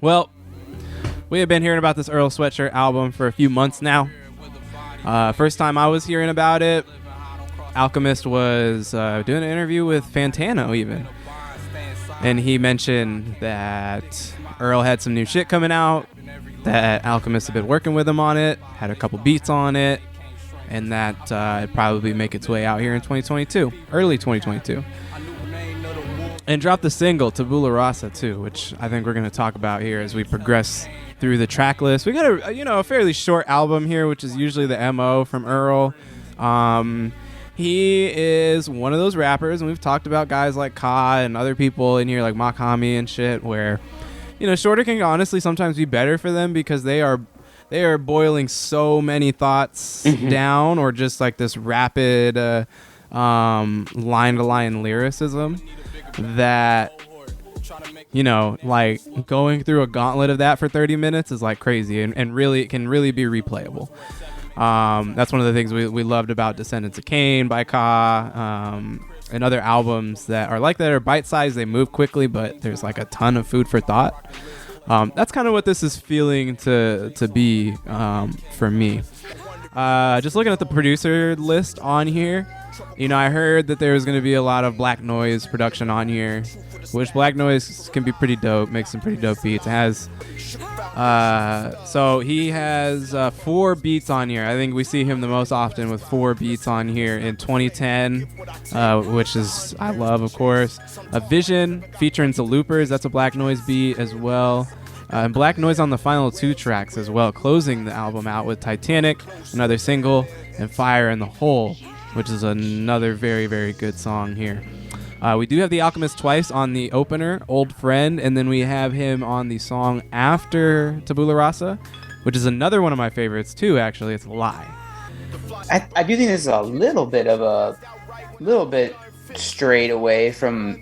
Well, we have been hearing about this Earl Sweatshirt album for a few months now. First time I was hearing about it, Alchemist was doing an interview with Fantano even. And he mentioned that Earl had some new shit coming out, that Alchemist had been working with him on it, had a couple beats on it, and that it'd probably make its way out here in 2022, early 2022. And dropped the single, Tabula Rasa, too, which I think we're going to talk about here as we progress through the track list. We got a fairly short album here, which is usually the MO from Earl. He is one of those rappers, and we've talked about guys like Ka and other people in here like Makami and shit, where shorter can honestly sometimes be better for them because they are boiling so many thoughts down, or just like this rapid line to line lyricism that like going through a gauntlet of that for 30 minutes is like crazy, and really it can really be replayable. That's one of the things we loved about Descendants of Cain by Ka, and other albums that are like that, are bite-sized, they move quickly, but there's like a ton of food for thought. That's kind of what this is feeling to be for me. Just looking at the producer list on here, I heard that there was going to be a lot of Black Noise production on here, which Black Noise can be pretty dope, makes some pretty dope beats. It has so he has 4 beats on here. I think we see him the most often with 4 beats on here in 2010, which is I love, of course. A Vision featuring the Loopers, that's a Black Noise beat as well. And Black Noise on the final 2 tracks as well, closing the album out with Titanic, another single, and Fire in the Hole, which is another very, very good song here. We do have The Alchemist twice on the opener, Old Friend, and then we have him on the song after Tabula Rasa, which is another one of my favorites too, actually. It's Lie. I do think this is a little bit straight away from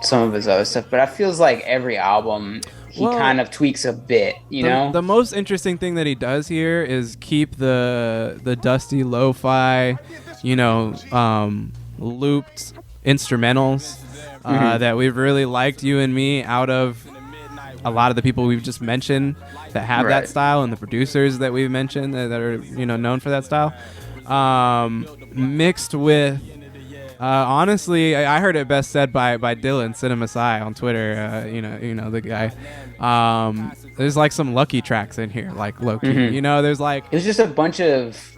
some of his other stuff, but it feels like every album he kind of tweaks a bit, The most interesting thing that he does here is keep the dusty lo-fi, looped instrumentals that we've really liked, you and me, out of a lot of the people we've just mentioned that have that style, and the producers that we've mentioned that are known for that style, mixed with honestly, I heard it best said by Dylan Cinema Sai on Twitter, the guy. There's like some Lucky tracks in here, like low-key. There's like, it was just a bunch of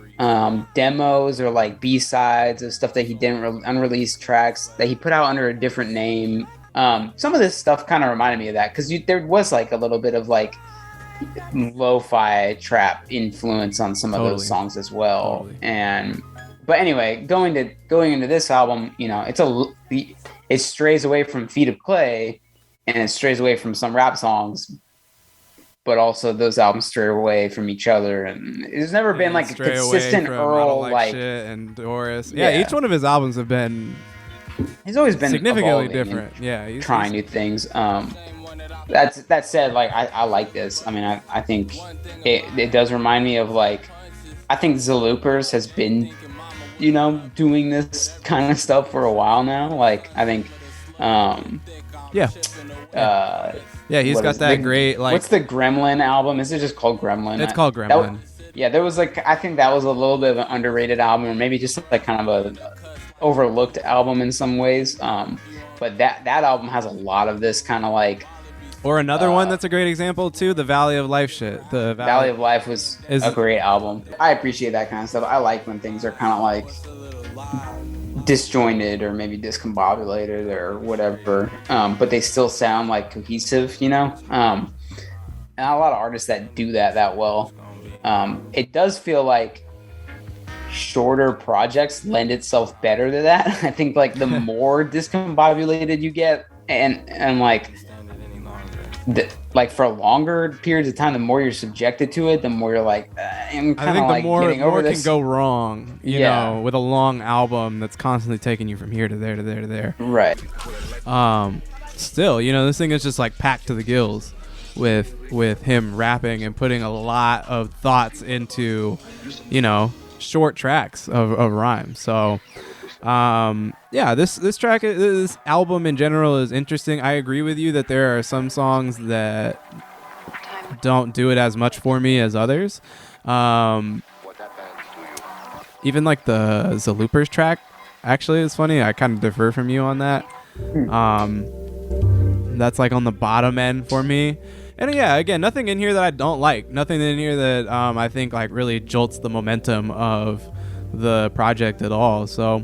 demos or like B-sides of stuff that he didn't unreleased tracks that he put out under a different name. Some of this stuff kind of reminded me of that, because there was like a little bit of like lo-fi trap influence on some of those songs as well. But anyway, going into this album, it strays away from Feet of Clay, and it strays away from some rap songs, but also those albums stray away from each other, and there's never been like a consistent Earl like shit and Doris. Yeah, each one of his albums have been. He's always been significantly different. Yeah, he's trying new things. That said, like I like this. I mean, I think it does remind me of like, I think The Loopers has been, doing this kind of stuff for a while now. Like I think, he's got that great like. What's the Gremlin album? Is it just called Gremlin? It's called Gremlin. There was like, I think that was a little bit of an underrated album, or maybe just like kind of a overlooked album in some ways. But that album has a lot of this kind of like. Or another one that's a great example too, the Valley of Life shit. The Valley of Life is a great album. I appreciate that kind of stuff. I like when things are kind of like disjointed or maybe discombobulated or whatever, but they still sound like cohesive, and a lot of artists that do that well. It does feel like shorter projects lend itself better to that. I think like the more discombobulated you get, and like for longer periods of time, the more you're subjected to it, the more you're like, I'm kind of like getting over this. Can go wrong, you know, with a long album that's constantly taking you from here to there to there to there. Right. Still, this thing is just like packed to the gills with him rapping and putting a lot of thoughts into, short tracks of rhyme. So this track, this album in general is interesting. I agree with you that there are some songs that don't do it as much for me as others. Even like the Loopers track, actually, is funny. I kind of differ from you on that. That's like on the bottom end for me. And yeah, again, nothing in here that I don't like. Nothing in here that I think like really jolts the momentum of the project at all. So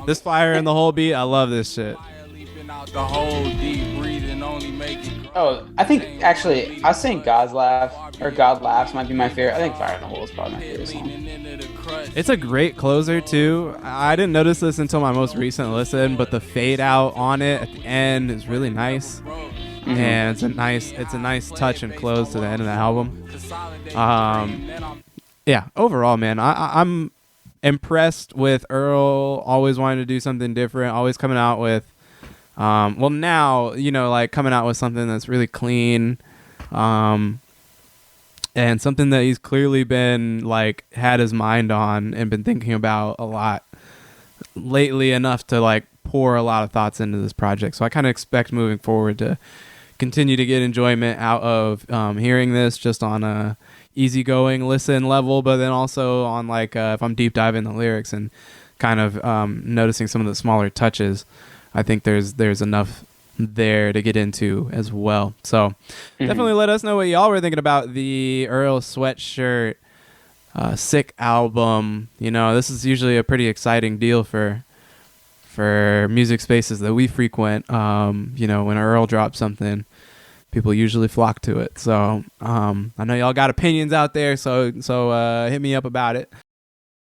this fire and the whole beat, I love this shit. Oh, I think actually, I was saying God Laughs might be my favorite. I think Fire in the Hole is probably my favorite song. It's a great closer too. I didn't notice this until my most recent listen, but the fade out on it at the end is really nice. And it's a nice touch and close to the end of the album. Yeah, overall, man, I'm impressed with Earl always wanting to do something different, always coming out with well, now, you know, like coming out with something that's really clean, and something that he's clearly been like had his mind on and been thinking about a lot lately, enough to like pour a lot of thoughts into this project. So I kind of expect moving forward to continue to get enjoyment out of hearing this just on a easygoing listen level, but then also on like if I'm deep diving the lyrics and kind of noticing some of the smaller touches. I think there's enough there to get into as well. So definitely let us know what y'all were thinking about the Earl Sweatshirt Sick album. You know, this is usually a pretty exciting deal for music spaces that we frequent. You know, when Earl drops something, people usually flock to it. So I know y'all got opinions out there, so hit me up about it.